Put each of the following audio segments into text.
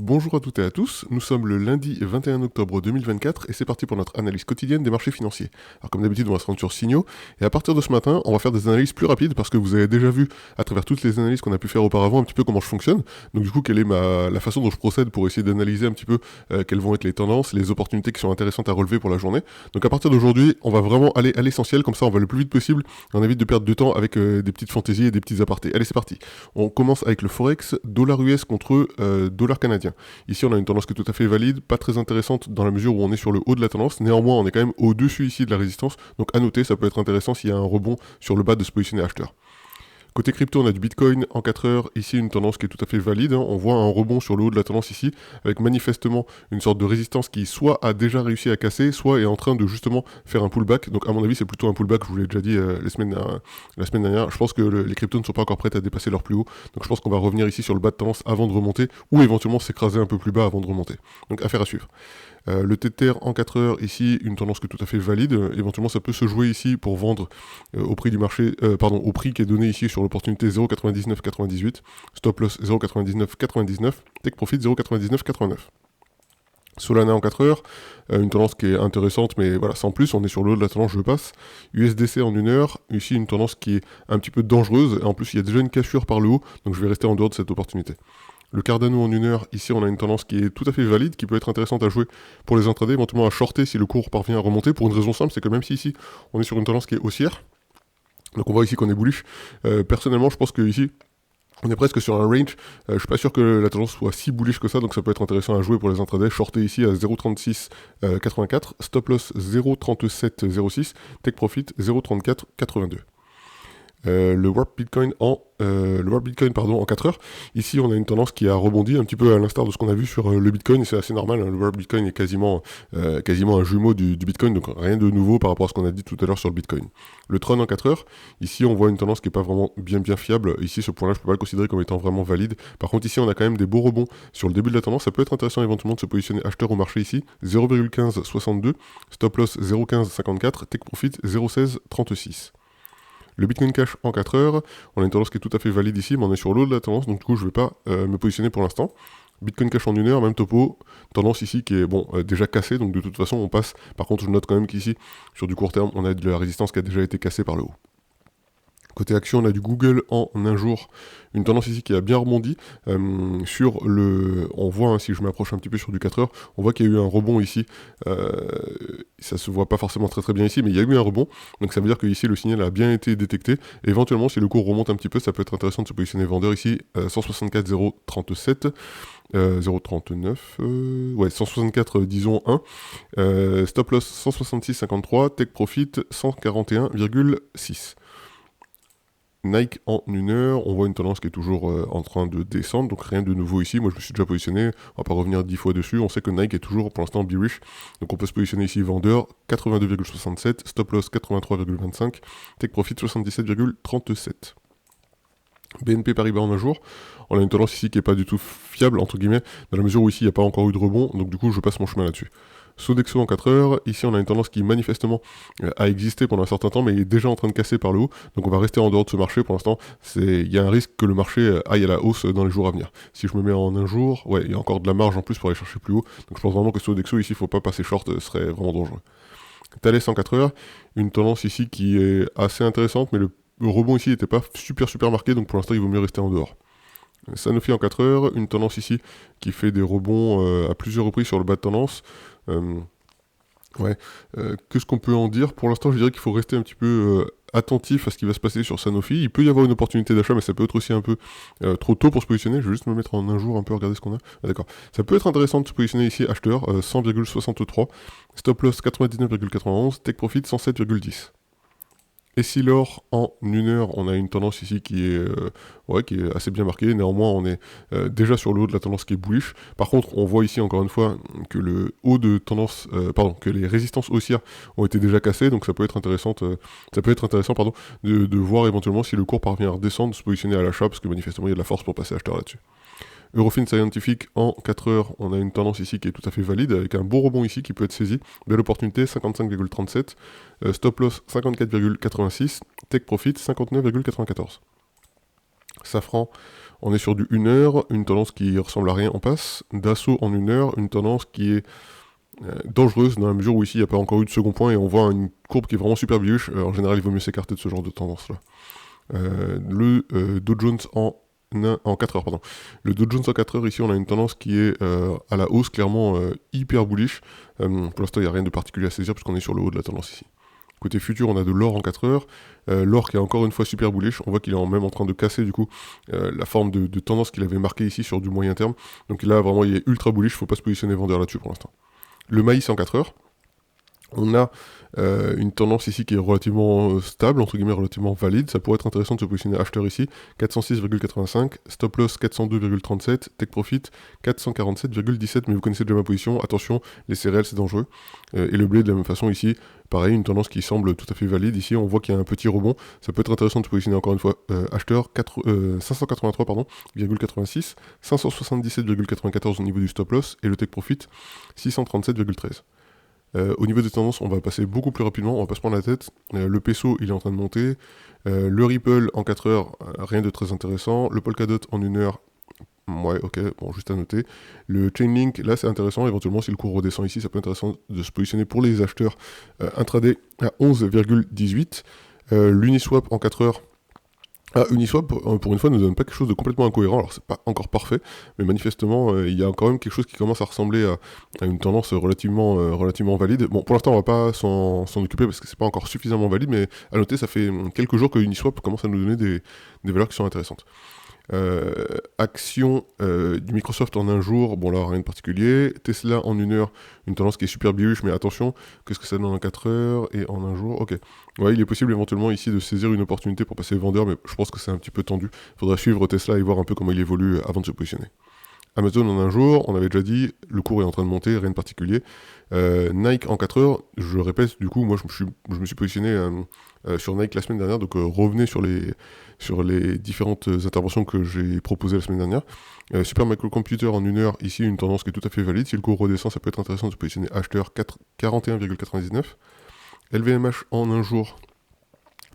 Bonjour à toutes et à tous, nous sommes le lundi 21 octobre 2024 et c'est parti pour notre analyse quotidienne des marchés financiers. Alors comme d'habitude on va se rendre sur Signaux et à partir de ce matin on va faire des analyses plus rapides parce que vous avez déjà vu à travers toutes les analyses qu'on a pu faire auparavant un petit peu comment je fonctionne. Donc du coup quelle est la façon dont je procède pour essayer d'analyser un petit peu quelles vont être les tendances, les opportunités qui sont intéressantes à relever pour la journée. Donc à partir d'aujourd'hui on va vraiment aller à l'essentiel, comme ça on va le plus vite possible et on évite de perdre du temps avec des petites fantaisies et des petits apartés. Allez c'est parti. On commence avec le Forex, dollar US contre dollar canadien. Ici, on a une tendance qui est tout à fait valide, pas très intéressante dans la mesure où on est sur le haut de la tendance. Néanmoins, on est quand même au-dessus ici de la résistance. Donc à noter, ça peut être intéressant s'il y a un rebond sur le bas de se positionner acheteur. Côté crypto, on a du Bitcoin en 4 heures, ici une tendance qui est tout à fait valide, On voit un rebond sur le haut de la tendance ici, avec manifestement une sorte de résistance qui soit a déjà réussi à casser, soit est en train de justement faire un pullback. Donc à mon avis, c'est plutôt un pullback, je vous l'ai déjà dit la semaine dernière. Je pense que les cryptos ne sont pas encore prêtes à dépasser leur plus haut, donc je pense qu'on va revenir ici sur le bas de tendance avant de remonter, ou éventuellement s'écraser un peu plus bas avant de remonter. Donc affaire à suivre. Le Tether en 4 heures, ici, une tendance qui est tout à fait valide. Éventuellement, ça peut se jouer ici pour vendre au prix du marché, au prix qui est donné ici sur l'opportunité 0,9998. Stop loss 0,9999. Take profit 0,9989. Solana en 4 heures, une tendance qui est intéressante, mais voilà, sans plus, on est sur le haut de la tendance, je passe. USDC en 1 heure, ici une tendance qui est un petit peu dangereuse, et en plus il y a déjà une cassure par le haut, donc je vais rester en dehors de cette opportunité. Le Cardano en 1 heure, ici on a une tendance qui est tout à fait valide, qui peut être intéressante à jouer pour les intradés, éventuellement à shorter si le cours parvient à remonter, pour une raison simple, c'est que même si ici on est sur une tendance qui est haussière, donc on voit ici qu'on est bullish, personnellement je pense que ici on est presque sur un range, je suis pas sûr que la tendance soit si bullish que ça, donc ça peut être intéressant à jouer pour les intradés, shorter ici à 0,3684, stop loss 0,3706, take profit 0,3482. Le Warp Bitcoin en 4 heures. Ici, on a une tendance qui a rebondi un petit peu à l'instar de ce qu'on a vu sur le Bitcoin, et c'est assez normal. Le Warp Bitcoin est quasiment un jumeau du Bitcoin, donc rien de nouveau par rapport à ce qu'on a dit tout à l'heure sur le Bitcoin. Le Tron en 4 heures. Ici, on voit une tendance qui n'est pas vraiment bien fiable. Ici, ce point-là, je peux pas le considérer comme étant vraiment valide. Par contre, ici, on a quand même des beaux rebonds sur le début de la tendance. Ça peut être intéressant éventuellement de se positionner acheteur au marché ici. 0,1562, stop loss 0,1554, take profit 0,1636. Le Bitcoin Cash en 4 heures, on a une tendance qui est tout à fait valide ici, mais on est sur l'eau de la tendance, donc du coup je ne vais pas me positionner pour l'instant. Bitcoin Cash en 1 heure, même topo, tendance ici qui est déjà cassée, donc de toute façon on passe. Par contre je note quand même qu'ici, sur du court terme, on a de la résistance qui a déjà été cassée par le haut. Côté action, on a du Google en 1 jour, une tendance ici qui a bien rebondi. On voit, si je m'approche un petit peu sur du 4 heures, on voit qu'il y a eu un rebond ici. Ça se voit pas forcément très bien ici, mais il y a eu un rebond. Donc ça veut dire que ici le signal a bien été détecté. Et éventuellement, si le cours remonte un petit peu, ça peut être intéressant de se positionner vendeur ici, 164,037. 0,39, 164 disons 1, stop loss 166,53, take profit 141,6. Nike en 1 heure, on voit une tendance qui est toujours en train de descendre, donc rien de nouveau ici. Moi je me suis déjà positionné, on va pas revenir 10 fois dessus. On sait que Nike est toujours pour l'instant bearish, donc on peut se positionner ici vendeur 82,67, stop loss 83,25, take profit 77,37. BNP Paribas en un jour, on a une tendance ici qui est pas du tout fiable entre guillemets, dans la mesure où ici il n'y a pas encore eu de rebond, donc du coup je passe mon chemin là-dessus. Sodexo en 4 heures, ici on a une tendance qui manifestement a existé pendant un certain temps mais est déjà en train de casser par le haut, donc on va rester en dehors de ce marché pour l'instant. Il y a un risque que le marché aille à la hausse dans les jours à venir. Si je me mets en un jour, il y a encore de la marge en plus pour aller chercher plus haut, donc je pense vraiment que Sodexo ici il faut pas passer short, ce serait vraiment dangereux. Thales en 4 heures, une tendance ici qui est assez intéressante mais le rebond ici n'était pas super marqué, donc pour l'instant il vaut mieux rester en dehors. Sanofi en 4 heures, une tendance ici qui fait des rebonds à plusieurs reprises sur le bas de tendance. Qu'est-ce qu'on peut en dire? Pour l'instant, je dirais qu'il faut rester un petit peu attentif à ce qui va se passer sur Sanofi. Il peut y avoir une opportunité d'achat, mais ça peut être aussi un peu trop tôt pour se positionner. Je vais juste me mettre en un jour un peu, regarder ce qu'on a. Ah, d'accord. Ça peut être intéressant de se positionner ici acheteur, 100,63, stop loss 99,91, take profit 107,10. Et si l'or en 1 heure, on a une tendance ici qui est assez bien marquée. Néanmoins, on est déjà sur le haut de la tendance qui est bullish. Par contre, on voit ici encore une fois que le haut de tendance, que les résistances haussières ont été déjà cassées. Donc ça peut être intéressant, de voir éventuellement si le cours parvient à redescendre, de se positionner à l'achat, parce que manifestement il y a de la force pour passer acheteur là-dessus. Eurofin Scientific en 4 heures, on a une tendance ici qui est tout à fait valide, avec un beau rebond ici qui peut être saisi. Belle opportunité, 55,37, stop loss 54,86, take profit 59,94. Safran, On est sur du 1 heure, une tendance qui ressemble à rien en passe. Dassault en 1 heure, une tendance qui est dangereuse dans la mesure où ici il n'y a pas encore eu de second point et on voit une courbe qui est vraiment super bullish. En général, il vaut mieux s'écarter de ce genre de tendance-là. Le Dow Jones en 4 heures, pardon. Le Dow Jones en 4 heures, ici on a une tendance qui est à la hausse, clairement hyper bullish. Pour l'instant, il n'y a rien de particulier à saisir puisqu'on est sur le haut de la tendance ici. Côté futur, on a de l'or en 4 heures. L'or qui est encore une fois super bullish. On voit qu'il est même en train de casser du coup la forme de tendance qu'il avait marqué ici sur du moyen terme. Donc là, vraiment, il est ultra bullish. Il ne faut pas se positionner vendeur là-dessus pour l'instant. Le maïs en 4 heures. On a une tendance ici qui est relativement stable, entre guillemets relativement valide. Ça pourrait être intéressant de se positionner acheteur ici. 406,85, stop loss 402,37, take profit 447,17. Mais vous connaissez déjà ma position. Attention, les céréales c'est dangereux. Et le blé de la même façon ici, pareil, une tendance qui semble tout à fait valide. Ici, on voit qu'il y a un petit rebond. Ça peut être intéressant de se positionner encore une fois acheteur 583,86, 577,94 au niveau du stop loss et le take profit 637,13. Au niveau des tendances, on va passer beaucoup plus rapidement, on va pas se prendre la tête. Le peso, il est en train de monter. Le Ripple en 4 heures, rien de très intéressant. Le Polkadot en 1 heure, ouais, ok, bon, juste à noter. Le Chainlink, là, c'est intéressant. Éventuellement, si le cours redescend ici, ça peut être intéressant de se positionner pour les acheteurs intraday à 11,18. L'Uniswap en 4 heures. Uniswap, pour une fois, ne donne pas quelque chose de complètement incohérent. Alors, c'est pas encore parfait, mais manifestement, il y a quand même quelque chose qui commence à ressembler à une tendance relativement valide. Bon, pour l'instant, on va pas s'en occuper parce que c'est pas encore suffisamment valide, mais à noter, ça fait quelques jours que Uniswap commence à nous donner des valeurs qui sont intéressantes. Action du Microsoft en un jour, bon là rien de particulier. Tesla en 1 heure, une tendance qui est super bullish, mais attention, qu'est-ce que ça donne en 4 heures et en un jour? Ok. Ouais, il est possible éventuellement ici de saisir une opportunité pour passer vendeur, mais je pense que c'est un petit peu tendu. Il faudra suivre Tesla et voir un peu comment il évolue avant de se positionner. Amazon en un jour, on avait déjà dit, le cours est en train de monter, rien de particulier. Nike en 4 heures, je répète, du coup, moi je me suis positionné sur Nike la semaine dernière, donc revenez sur les différentes interventions que j'ai proposées la semaine dernière. Supermicro Computer en 1 heure, ici une tendance qui est tout à fait valide. Si le cours redescend, ça peut être intéressant de se positionner acheteur 41,99. LVMH en un jour.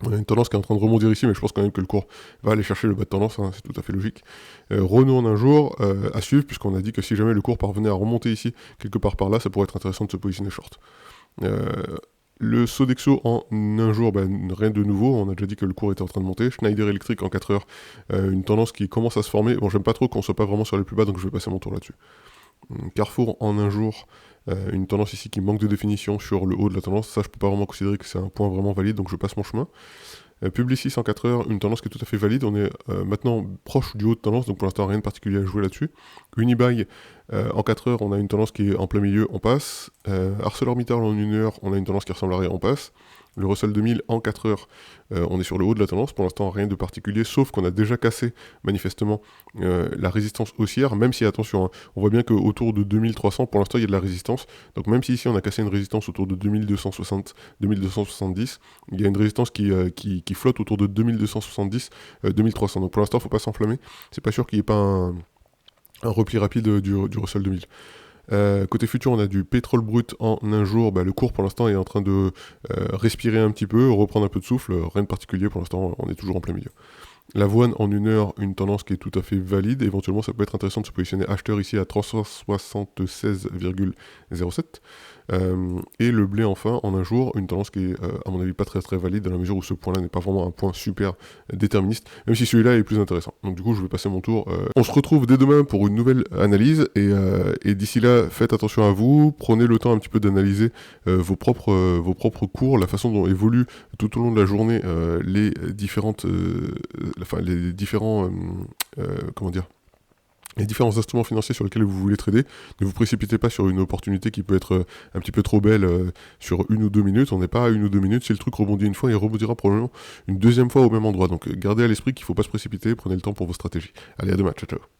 On a une tendance qui est en train de rebondir ici, mais je pense quand même que le cours va aller chercher le bas de tendance, hein, c'est tout à fait logique. Renault en un jour, à suivre, puisqu'on a dit que si jamais le cours parvenait à remonter ici, quelque part par là, ça pourrait être intéressant de se positionner short. Le Sodexo en un jour, rien de nouveau, on a déjà dit que le cours était en train de monter. Schneider Electric en 4 heures, une tendance qui commence à se former. Bon, j'aime pas trop qu'on soit pas vraiment sur les plus bas, donc je vais passer mon tour là-dessus. Carrefour en un jour, une tendance ici qui manque de définition sur le haut de la tendance. Ça, je peux pas vraiment considérer que c'est un point vraiment valide, donc je passe mon chemin. Publicis en 4 heures, une tendance qui est tout à fait valide. On est maintenant proche du haut de tendance, donc pour l'instant rien de particulier à jouer là-dessus. Unibail en 4 heures, on a une tendance qui est en plein milieu, on passe. ArcelorMittal en 1 heure, on a une tendance qui ressemble à rien, on passe. Le Russell 2000 en 4 heures, on est sur le haut de la tendance. Pour l'instant, rien de particulier, sauf qu'on a déjà cassé manifestement la résistance haussière, même si, attention, hein, on voit bien qu'autour de 2300, pour l'instant, il y a de la résistance. Donc même si ici, on a cassé une résistance autour de 2260, 2270, il y a une résistance qui flotte autour de 2270, 2300. Donc pour l'instant, il ne faut pas s'enflammer. C'est pas sûr qu'il n'y ait pas un repli rapide du Russell 2000. Côté futur, on a du pétrole brut en un jour. Le cours pour l'instant est en train de respirer un petit peu, reprendre un peu de souffle. Rien de particulier pour l'instant, on est toujours en plein milieu. L'avoine en 1 heure, une tendance qui est tout à fait valide. Éventuellement, ça peut être intéressant de se positionner acheteur ici à 376,07. Et le blé enfin en un jour, une tendance qui est à mon avis pas très très valide dans la mesure où ce point-là n'est pas vraiment un point super déterministe, même si celui-là est plus intéressant. Donc du coup, je vais passer mon tour. On se retrouve dès demain pour une nouvelle analyse et d'ici là, faites attention à vous, prenez le temps un petit peu d'analyser vos propres cours, la façon dont évoluent tout au long de la journée les différents instruments financiers sur lesquels vous voulez trader. Ne vous précipitez pas sur une opportunité qui peut être un petit peu trop belle sur 1 ou 2 minutes. On n'est pas à 1 ou 2 minutes. Si le truc rebondit une fois, il rebondira probablement une deuxième fois au même endroit. Donc gardez à l'esprit qu'il ne faut pas se précipiter. Prenez le temps pour vos stratégies. Allez, à demain. Ciao, ciao.